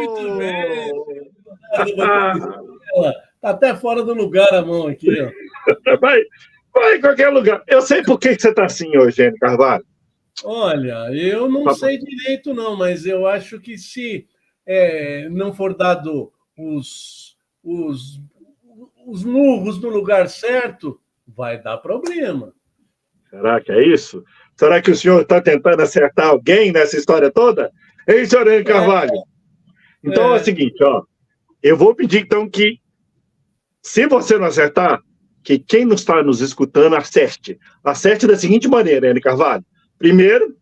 Muito bem. Oh! Está até fora do lugar a mão aqui, ó. Vai em qualquer lugar. Eu sei por que você está assim, Eugênio Carvalho. Olha, eu não sei direito, não, mas eu acho que se não for dado os murros no lugar certo, vai dar problema. Será que é isso? Será que o senhor está tentando acertar alguém nessa história toda? Hein, senhor Eugênio Carvalho? Então é o seguinte, ó. Eu vou pedir, então, que, se você não acertar, que quem não está nos escutando acerte. Acerte da seguinte maneira, Eugênio Carvalho. Primeiro,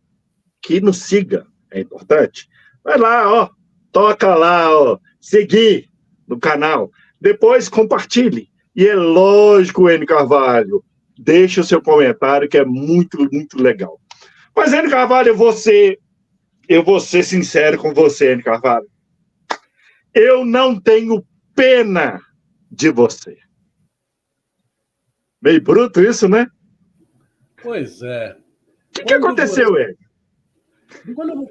que nos siga, é importante. Vai lá, ó, toca lá, ó, seguir no canal. Depois compartilhe. E é lógico, Enio Carvalho, deixe o seu comentário, que é muito, muito legal. Mas, Enio Carvalho, eu vou ser sincero com você, Enio Carvalho. Eu não tenho pena de você. Meio bruto isso, né? Pois é. O que aconteceu, Enio?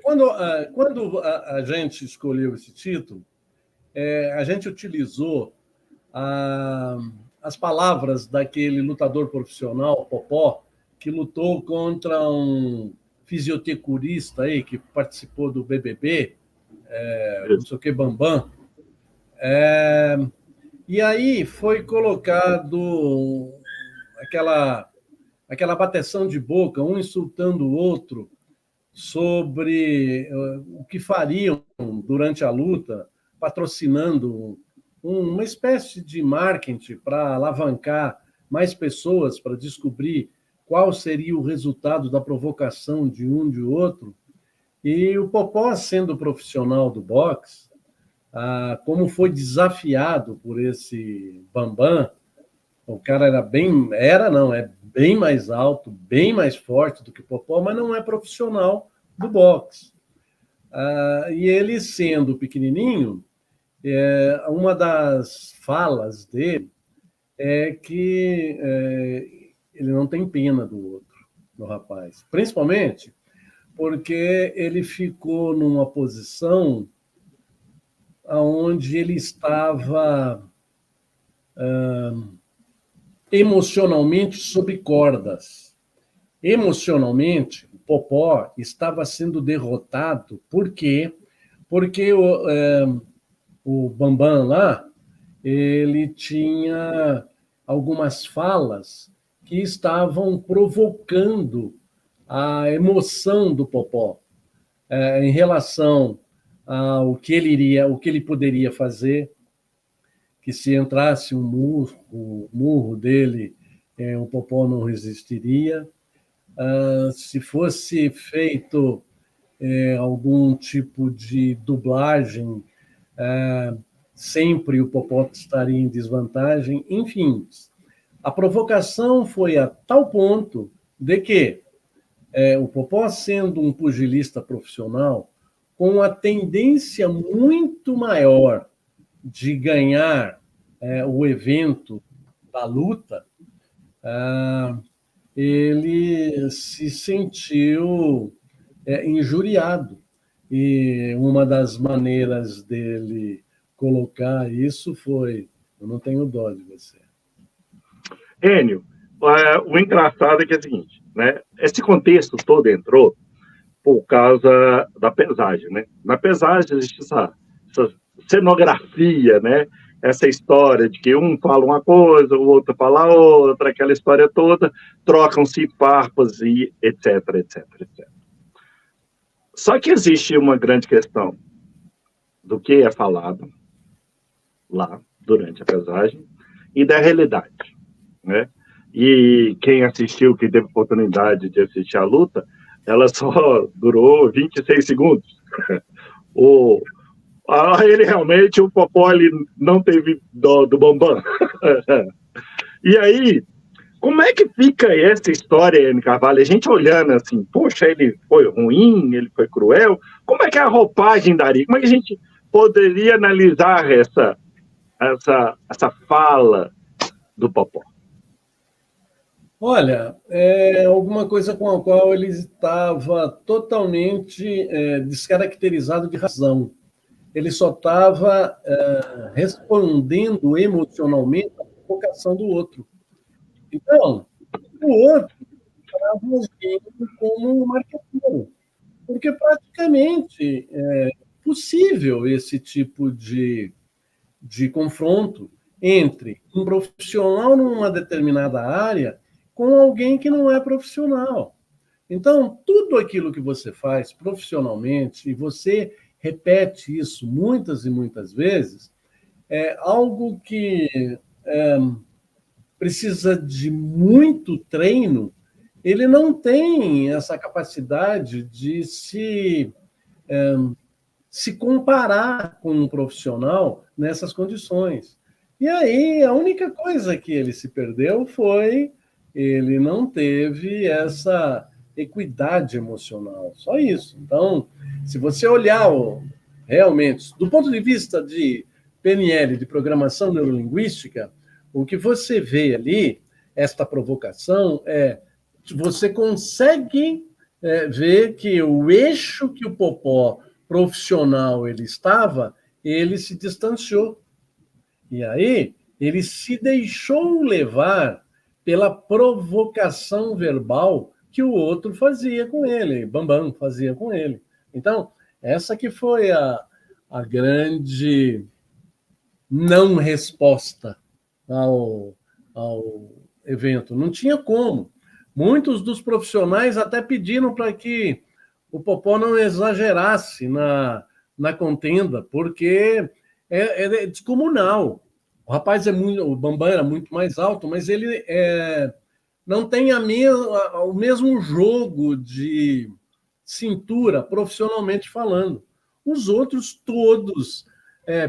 Quando a gente escolheu esse título, a gente utilizou as palavras daquele lutador profissional, Popó, que lutou contra um fisiotecurista aí, que participou do BBB, não sei o que, Bambam. E aí foi colocado aquela bateção de boca, um insultando o outro, sobre o que fariam durante a luta, patrocinando uma espécie de marketing para alavancar mais pessoas para descobrir qual seria o resultado da provocação de um de outro. E o Popó, sendo profissional do boxe, como foi desafiado por esse Bambam, o cara é bem mais alto, bem mais forte do que o Popó, mas não é profissional do boxe. E ele, sendo pequenininho, uma das falas dele é que ele não tem pena do outro, do rapaz. Principalmente porque ele ficou numa posição onde ele estava emocionalmente sob cordas. Emocionalmente, o Popó estava sendo derrotado. Por quê? Porque o Bambam lá, ele tinha algumas falas que estavam provocando a emoção do Popó em relação ao que ele poderia fazer, que se entrasse o murro dele, o Popó não resistiria. Se fosse feito algum tipo de dublagem, sempre o Popó estaria em desvantagem. Enfim, a provocação foi a tal ponto de que o Popó, sendo um pugilista profissional, com a tendência muito maior de ganhar o evento da luta, ele se sentiu injuriado. E uma das maneiras dele colocar isso foi: eu não tenho dó de você. Enio, o engraçado é que é o seguinte, né? Esse contexto todo entrou por causa da pesagem, né? Na pesagem existe essa cenografia, né? Essa história de que um fala uma coisa, o outro fala outra, aquela história toda, trocam-se farpas e etc, etc, etc. Só que existe uma grande questão do que é falado lá durante a pesagem e da realidade, né? E quem assistiu, quem teve oportunidade de assistir a luta, ela só durou 26 segundos. Ele realmente, o Popó, ele não teve dó do Bambam. E aí, como é que fica essa história, Enio Carvalho? A gente olhando assim, poxa, ele foi ruim, ele foi cruel. Como é que é a roupagem daria? Como é que a gente poderia analisar essa fala do Popó? Olha, alguma coisa com a qual ele estava totalmente descaracterizado de razão. ele só estava respondendo emocionalmente à provocação do outro. Então, o outro estava agindo como um marqueteiro, porque praticamente é possível esse tipo de confronto entre um profissional numa determinada área com alguém que não é profissional. Então, tudo aquilo que você faz profissionalmente, e você repete isso muitas e muitas vezes, é algo que precisa de muito treino. Ele não tem essa capacidade de se comparar com um profissional nessas condições. E aí, a única coisa que ele se perdeu foi ele não teve essa equidade emocional, só isso. Então, se você olhar realmente, do ponto de vista de PNL, de programação neurolinguística, o que você vê ali, esta provocação, você consegue ver que o eixo que o Popó profissional ele estava, ele se distanciou. E aí, ele se deixou levar pela provocação verbal que o outro fazia com ele, Bambam fazia com ele. Então, essa que foi a grande não resposta ao evento. Não tinha como. Muitos dos profissionais até pediram para que o Popó não exagerasse na contenda, porque é descomunal. O rapaz o Bambam era muito mais alto, mas ele não tem o mesmo jogo de cintura, profissionalmente falando. Os outros todos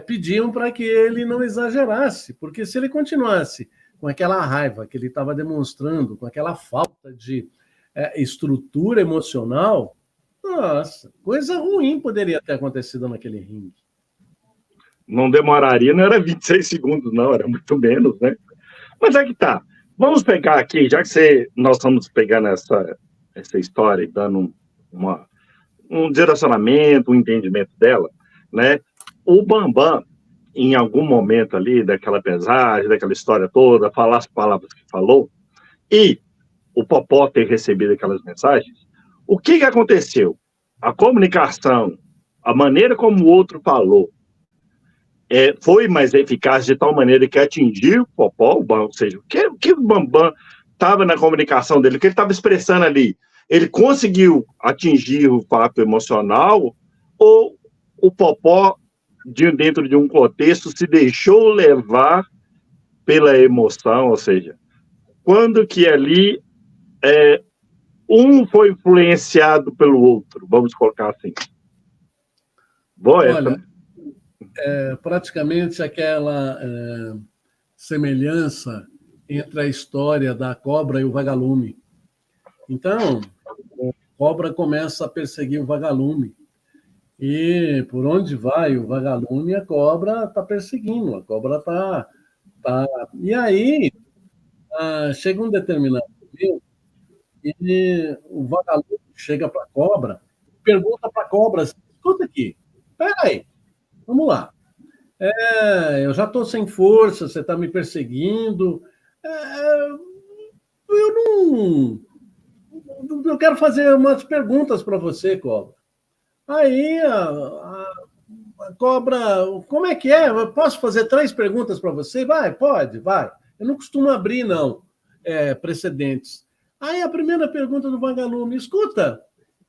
pediam para que ele não exagerasse, porque se ele continuasse com aquela raiva que ele estava demonstrando, com aquela falta de estrutura emocional, nossa, coisa ruim poderia ter acontecido naquele ringue. Não demoraria, não era 26 segundos, não, era muito menos, né? Mas é que tá. Vamos pegar aqui, já que nós estamos pegando essa história e dando um direcionamento, um entendimento dela, né? O Bambam, em algum momento ali daquela pesagem, daquela história toda, falar as palavras que falou, e o Popó ter recebido aquelas mensagens, o que aconteceu? A comunicação, a maneira como o outro falou, foi mais eficaz de tal maneira que atingiu o Popó, ou seja, o que o Bambam estava na comunicação dele, o que ele estava expressando ali, ele conseguiu atingir o fato emocional, ou o Popó, dentro de um contexto, se deixou levar pela emoção, ou seja, quando que ali um foi influenciado pelo outro, vamos colocar assim. Boa essa, né? Praticamente aquela semelhança entre a história da cobra e o vagalume. Então, a cobra começa a perseguir o vagalume. E por onde vai o vagalume, a cobra está perseguindo, a cobra está. E aí, chega um determinado momento e o vagalume chega para a cobra, pergunta para a cobra: escuta aqui, peraí, vamos lá. Eu já estou sem força, você está me perseguindo. Eu não. Eu quero fazer umas perguntas para você, cobra. Aí a cobra, como é que é? Eu posso fazer 3 perguntas para você? Vai, pode, vai. Eu não costumo abrir, não, precedentes. Aí a primeira pergunta do vagalume: escuta,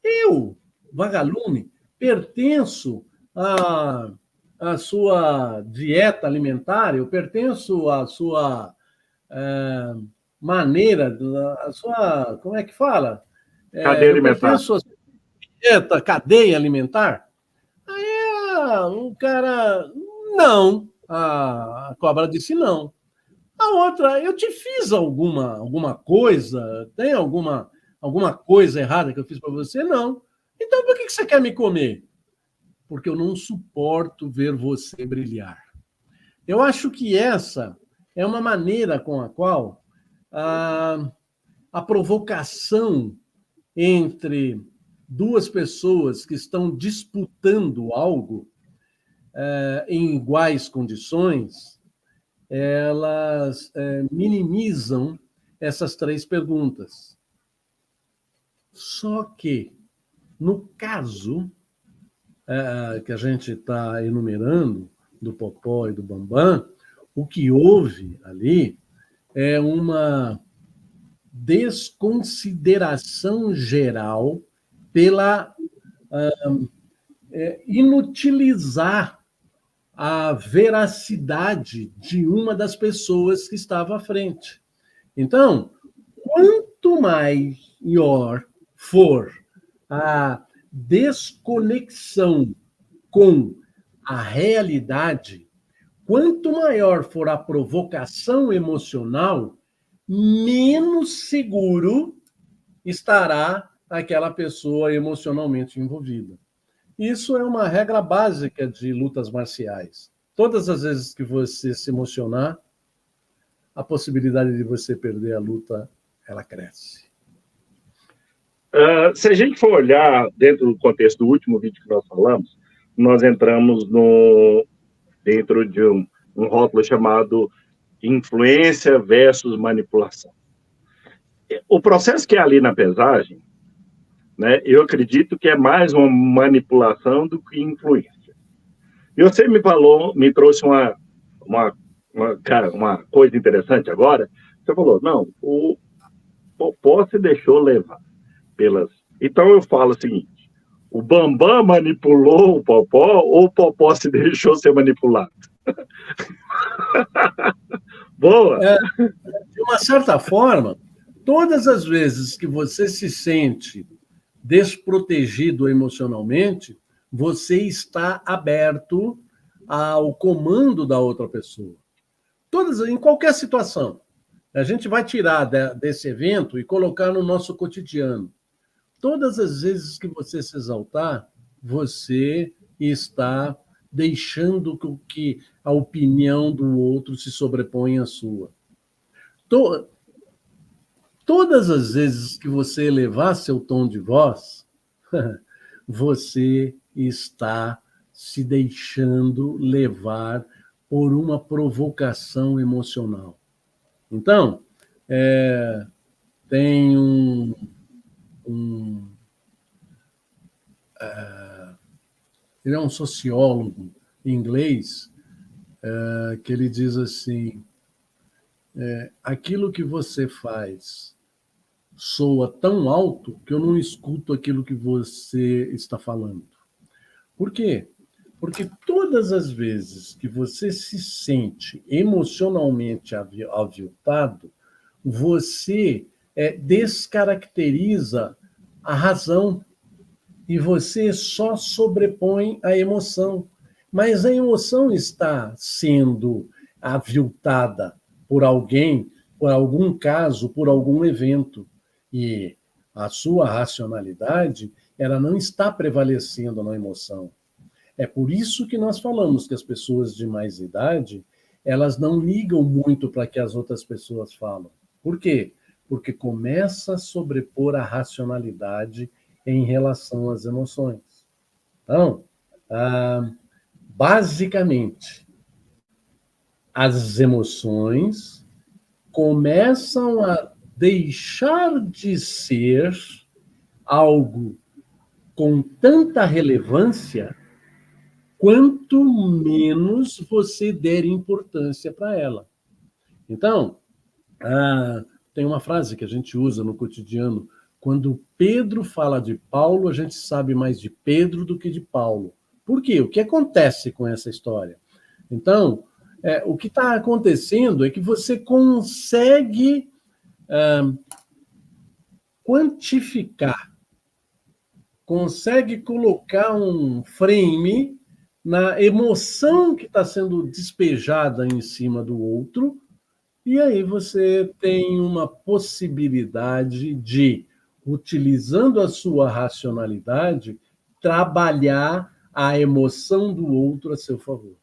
eu, vagalume, pertenço à sua dieta alimentar, eu pertenço à sua maneira, à sua, como é que fala? Cadeia Eu alimentar. pertenço à dieta, cadeia alimentar? Aí o cara, não. A cobra disse não. A outra, eu te fiz alguma coisa? Tem alguma coisa errada que eu fiz para você? Não. Então por que você quer me comer? Porque eu não suporto ver você brilhar. Eu acho que essa é uma maneira com a qual a provocação entre duas pessoas que estão disputando algo em iguais condições, elas minimizam essas 3 perguntas. Só que, no caso que a gente está enumerando, do Popó e do Bambam, o que houve ali é uma desconsideração geral pela inutilizar a veracidade de uma das pessoas que estava à frente. Então, quanto maior for a desconexão com a realidade, quanto maior for a provocação emocional, menos seguro estará aquela pessoa emocionalmente envolvida. Isso é uma regra básica de lutas marciais. Todas as vezes que você se emocionar, a possibilidade de você perder a luta, ela cresce. Se a gente for olhar dentro do contexto do último vídeo que nós falamos, nós entramos dentro de um rótulo chamado influência versus manipulação. O processo que é ali na pesagem, né, eu acredito que é mais uma manipulação do que influência. E você me trouxe uma coisa interessante agora. Você falou, não, o Popó se deixou levar pelas... Então eu falo o seguinte, o Bambam manipulou o Popó ou o Popó se deixou ser manipulado? Boa! De uma certa forma, todas as vezes que você se sente desprotegido emocionalmente, você está aberto ao comando da outra pessoa. Em qualquer situação. A gente vai tirar desse evento e colocar no nosso cotidiano. Todas as vezes que você se exaltar, você está deixando que a opinião do outro se sobreponha à sua. Todas as vezes que você elevar seu tom de voz, você está se deixando levar por uma provocação emocional. Então, tem ele é um sociólogo inglês que ele diz assim, aquilo que você faz soa tão alto que eu não escuto aquilo que você está falando. Por quê? Porque todas as vezes que você se sente emocionalmente aviltado, você descaracteriza a razão e você só sobrepõe a emoção. Mas a emoção está sendo aviltada por alguém, por algum caso, por algum evento. E a sua racionalidade, ela não está prevalecendo na emoção. É por isso que nós falamos que as pessoas de mais idade, elas não ligam muito para que as outras pessoas falam. Por quê? Porque começa a sobrepor a racionalidade em relação às emoções. Então, basicamente, as emoções começam a deixar de ser algo com tanta relevância quanto menos você der importância para ela. Então, tem uma frase que a gente usa no cotidiano, quando Pedro fala de Paulo, a gente sabe mais de Pedro do que de Paulo. Por quê? O que acontece com essa história? Então, o que está acontecendo é que você consegue quantificar, consegue colocar um frame na emoção que está sendo despejada em cima do outro, e aí você tem uma possibilidade de, utilizando a sua racionalidade, trabalhar a emoção do outro a seu favor.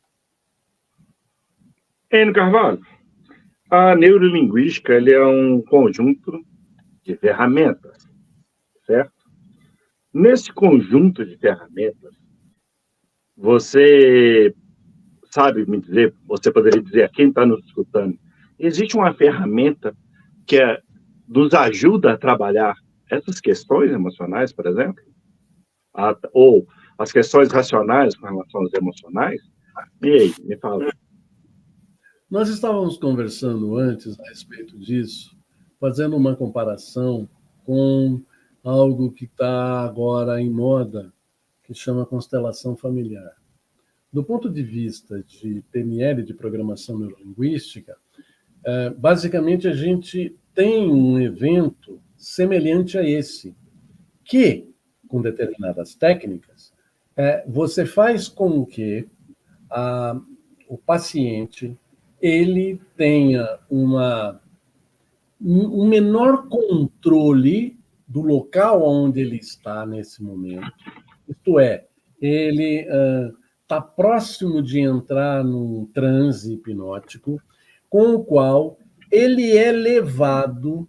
Enio Carvalho, a neurolinguística ele é um conjunto de ferramentas, certo? Nesse conjunto de ferramentas, você sabe me dizer, você poderia dizer a quem está nos escutando, existe uma ferramenta que nos ajuda a trabalhar essas questões emocionais, por exemplo? Ou as questões racionais com relação às emocionais? E aí, me fala. Nós estávamos conversando antes a respeito disso, fazendo uma comparação com algo que está agora em moda, que chama constelação familiar. Do ponto de vista de PNL, de programação neurolinguística, basicamente a gente tem um evento semelhante a esse, que, com determinadas técnicas, você faz com que o paciente ele tenha um menor controle do local onde ele está nesse momento. Isto é, ele está próximo de entrar num transe hipnótico, com o qual ele é levado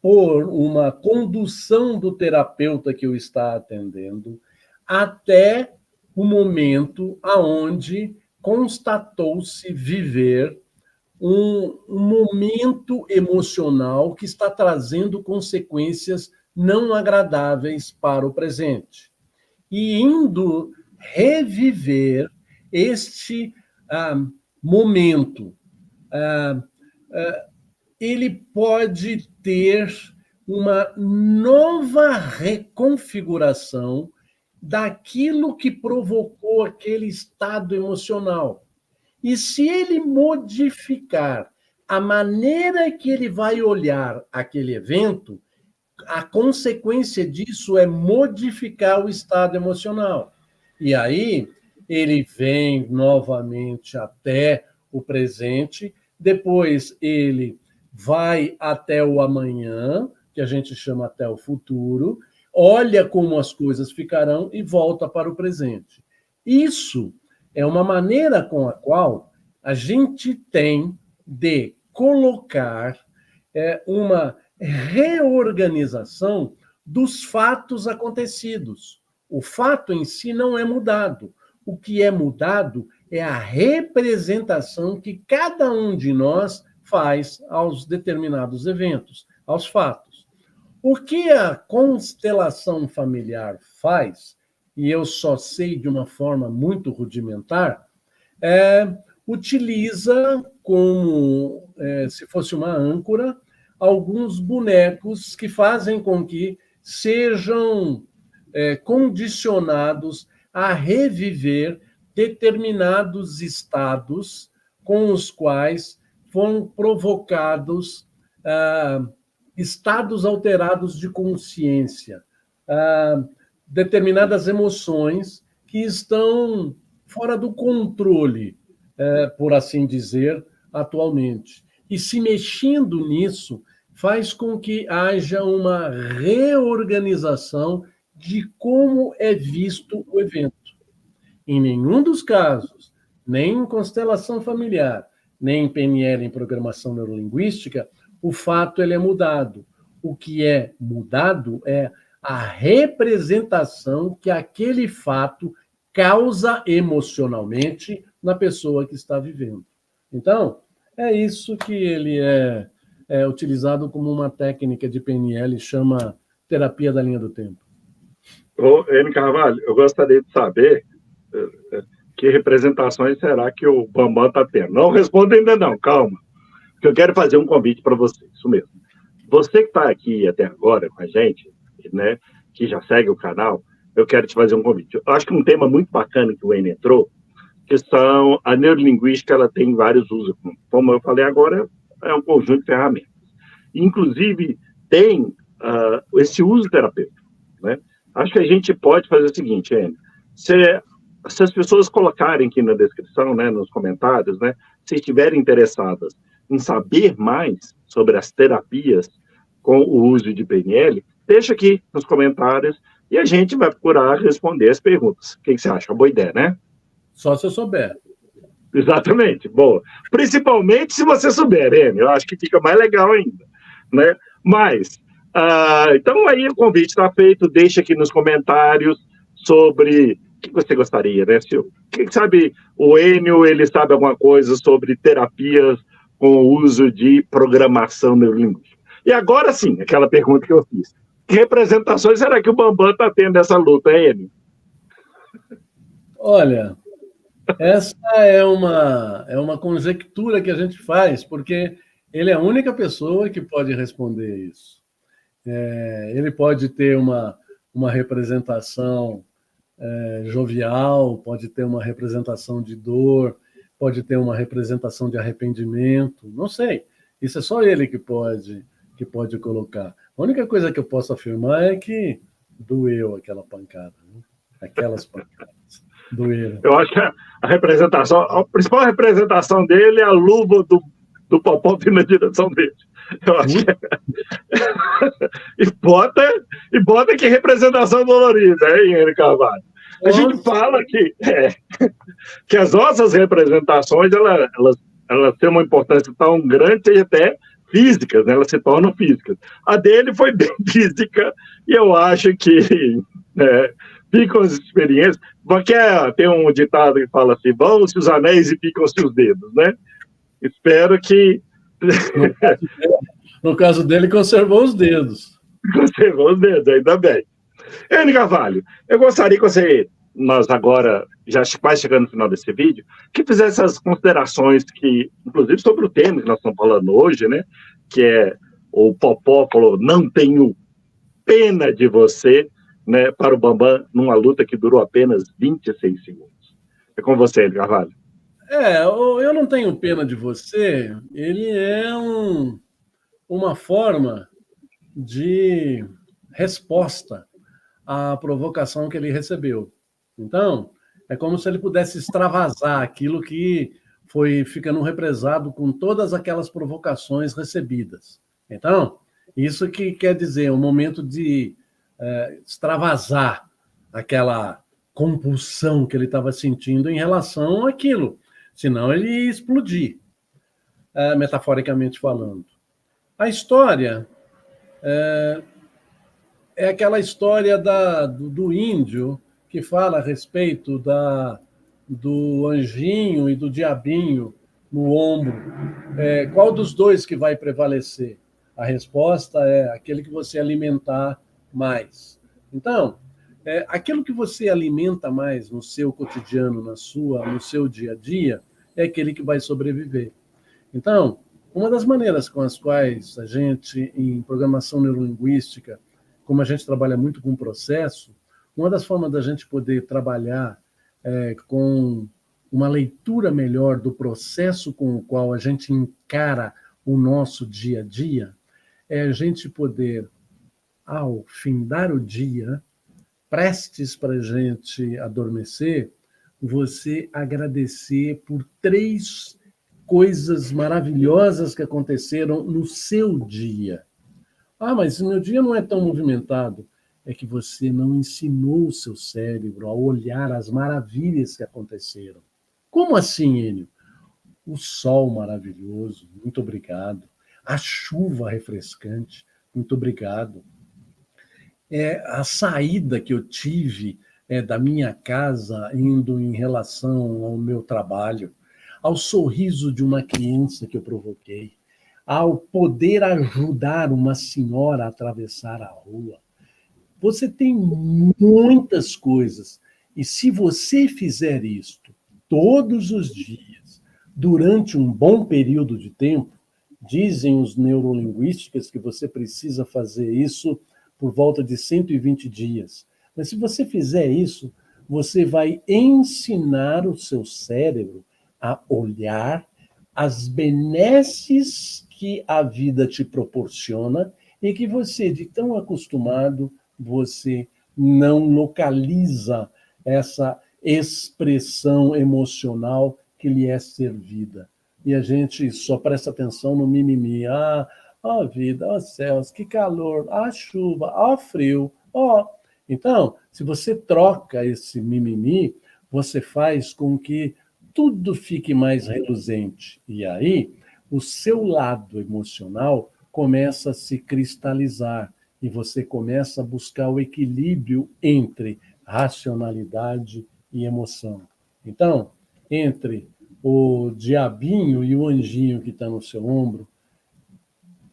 por uma condução do terapeuta que o está atendendo até o momento aonde constatou-se viver um momento emocional que está trazendo consequências não agradáveis para o presente. E indo reviver este momento, ele pode ter uma nova reconfiguração daquilo que provocou aquele estado emocional. E se ele modificar a maneira que ele vai olhar aquele evento, a consequência disso é modificar o estado emocional. E aí ele vem novamente até o presente, depois ele vai até o amanhã, que a gente chama até o futuro, olha como as coisas ficarão e volta para o presente. Isso é uma maneira com a qual a gente tem de colocar uma reorganização dos fatos acontecidos. O fato em si não é mudado. O que é mudado é a representação que cada um de nós faz aos determinados eventos, aos fatos. O que a constelação familiar faz, e eu só sei de uma forma muito rudimentar, utiliza como se fosse uma âncora alguns bonecos que fazem com que sejam condicionados a reviver determinados estados com os quais foram provocados estados alterados de consciência, determinadas emoções que estão fora do controle, por assim dizer, atualmente. E se mexendo nisso, faz com que haja uma reorganização de como é visto o evento. Em nenhum dos casos, nem em constelação familiar, nem em PNL, em programação neurolinguística, o fato ele é mudado. O que é mudado é a representação que aquele fato causa emocionalmente na pessoa que está vivendo. Então, é isso que ele é utilizado como uma técnica de PNL, chama terapia da linha do tempo. Ô, N. Carvalho, eu gostaria de saber que representações será que o Bambam está tendo. Não responda ainda não, calma. Porque eu quero fazer um convite para você, isso mesmo. Você que está aqui até agora com a gente, né, que já segue o canal, eu quero te fazer um convite. Eu acho que um tema muito bacana que o N entrou, que são a neurolinguística, ela tem vários usos. Como eu falei agora, é um conjunto de ferramentas. Inclusive, tem esse uso terapêutico, né? Acho que a gente pode fazer o seguinte, N, se as pessoas colocarem aqui na descrição, né, nos comentários, né, se estiverem interessadas em saber mais sobre as terapias com o uso de PNL, deixa aqui nos comentários e a gente vai procurar responder as perguntas. O que você acha? Uma boa ideia, né? Só se eu souber. Exatamente, boa. Principalmente se você souber, N, eu acho que fica mais legal ainda, né? Mas, então aí o convite está feito, deixa aqui nos comentários sobre o que você gostaria, né, Silvio? Quem sabe o Enio, ele sabe alguma coisa sobre terapias com o uso de programação neurolinguística. E agora sim, aquela pergunta que eu fiz. Que representações será que o Bambam está tendo nessa luta, hein, Enio? Olha, essa é uma conjectura que a gente faz, porque ele é a única pessoa que pode responder isso. Ele pode ter uma representação jovial, pode ter uma representação de dor, pode ter uma representação de arrependimento, não sei. Isso é só ele que pode colocar. A única coisa que eu posso afirmar é que doeu aquela pancada, né? Aquelas pancadas doeram. Eu acho que a principal representação dele é a luva do Popó vindo na direção dele. Eu acho que e bota que representação dolorida, hein, Henrique Carvalho? A gente fala que as nossas representações elas têm uma importância tão grande que até físicas, né? Elas se tornam físicas. A dele foi bem física e eu acho que ficam as experiências. Porque tem um ditado que fala assim: vão-se os anéis e ficam-se os dedos, né? Espero que. No caso dele, conservou os dedos. Conservou os dedos, ainda bem. Henrique Carvalho, eu gostaria que você, nós agora, já quase chegando no final desse vídeo, que fizesse essas considerações que, inclusive sobre o tema que nós estamos falando hoje, né? Que é o Popó falou: não tenho pena de você, né, para o Bambam, numa luta que durou apenas 26 segundos. É com você, Henrique Carvalho. Eu não tenho pena de você, ele é uma forma de resposta à provocação que ele recebeu. Então, é como se ele pudesse extravasar aquilo que foi ficando represado com todas aquelas provocações recebidas. Então, isso que quer dizer um momento de extravasar aquela compulsão que ele estava sentindo em relação àquilo. Senão ele ia explodir, metaforicamente falando. A história é aquela história do índio que fala a respeito do anjinho e do diabinho no ombro. Qual dos dois que vai prevalecer? A resposta é aquele que você alimentar mais. Então, aquilo que você alimenta mais no seu cotidiano, no seu dia a dia, é aquele que vai sobreviver. Então, uma das maneiras com as quais a gente, em programação neurolinguística, como a gente trabalha muito com processo, uma das formas da gente poder trabalhar com uma leitura melhor do processo com o qual a gente encara o nosso dia a dia, é a gente poder, ao findar o dia, prestes para a gente adormecer, você agradecer por 3 coisas maravilhosas que aconteceram no seu dia. Mas meu dia não é tão movimentado. É que você não ensinou o seu cérebro a olhar as maravilhas que aconteceram. Como assim, Enio? O sol maravilhoso, muito obrigado. A chuva refrescante, muito obrigado. A saída que eu tive da minha casa indo em relação ao meu trabalho, ao sorriso de uma criança que eu provoquei, ao poder ajudar uma senhora a atravessar a rua. Você tem muitas coisas. E se você fizer isto todos os dias, durante um bom período de tempo, dizem os neurolinguísticos que você precisa fazer isso por volta de 120 dias. Mas se você fizer isso, você vai ensinar o seu cérebro a olhar as benesses que a vida te proporciona e que você, de tão acostumado, você não localiza essa expressão emocional que lhe é servida. E a gente só presta atenção no mimimi. Ó vida, ó céus, que calor, ó chuva, ó frio, ó. Então, se você troca esse mimimi, você faz com que tudo fique mais reluzente. E aí, o seu lado emocional começa a se cristalizar e você começa a buscar o equilíbrio entre racionalidade e emoção. Então, entre o diabinho e o anjinho que está no seu ombro,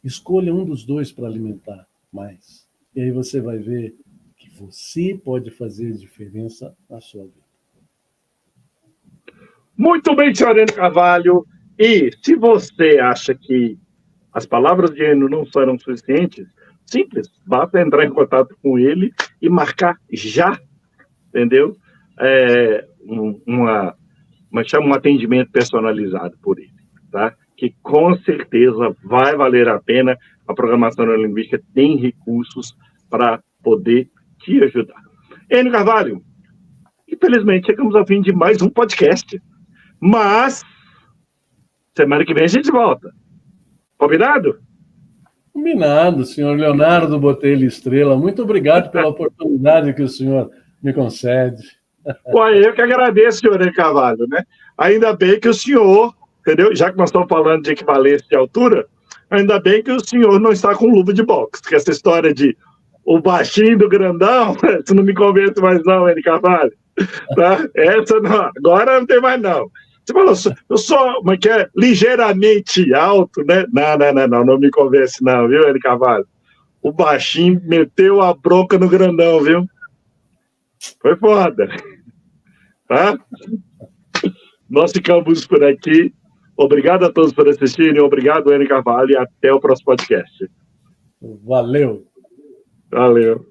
escolha um dos dois para alimentar mais. E aí você vai ver que você pode fazer diferença na sua vida. Muito bem, senhor Enio Carvalho. E se você acha que as palavras de Enio não serão suficientes, simples, basta entrar em contato com ele e marcar já, entendeu? Um atendimento personalizado por ele, tá? Que com certeza vai valer a pena. A programação neurolinguística tem recursos para poder te ajudar. Enio Carvalho, infelizmente chegamos ao fim de mais um podcast, mas semana que vem a gente volta. Combinado? Combinado, senhor Leonardo Botelho Estrela. Muito obrigado pela oportunidade que o senhor me concede. Ué, eu que agradeço, senhor Enio Carvalho, né? Ainda bem que o senhor, entendeu? Já que nós estamos falando de equivalência de altura, ainda bem que o senhor não está com luva de boxe, porque essa história de o baixinho do grandão, isso não me convence mais não, Enio Carvalho. Tá? Essa não, agora não tem mais não. Você falou, eu sou, mas que é ligeiramente alto, né? Não me convence não, viu, Enio Carvalho? O baixinho meteu a bronca no grandão, viu? Foi foda. Tá? Nós ficamos por aqui. Obrigado a todos por assistirem. Obrigado, Enio Carvalho, e até o próximo podcast. Valeu. Valeu.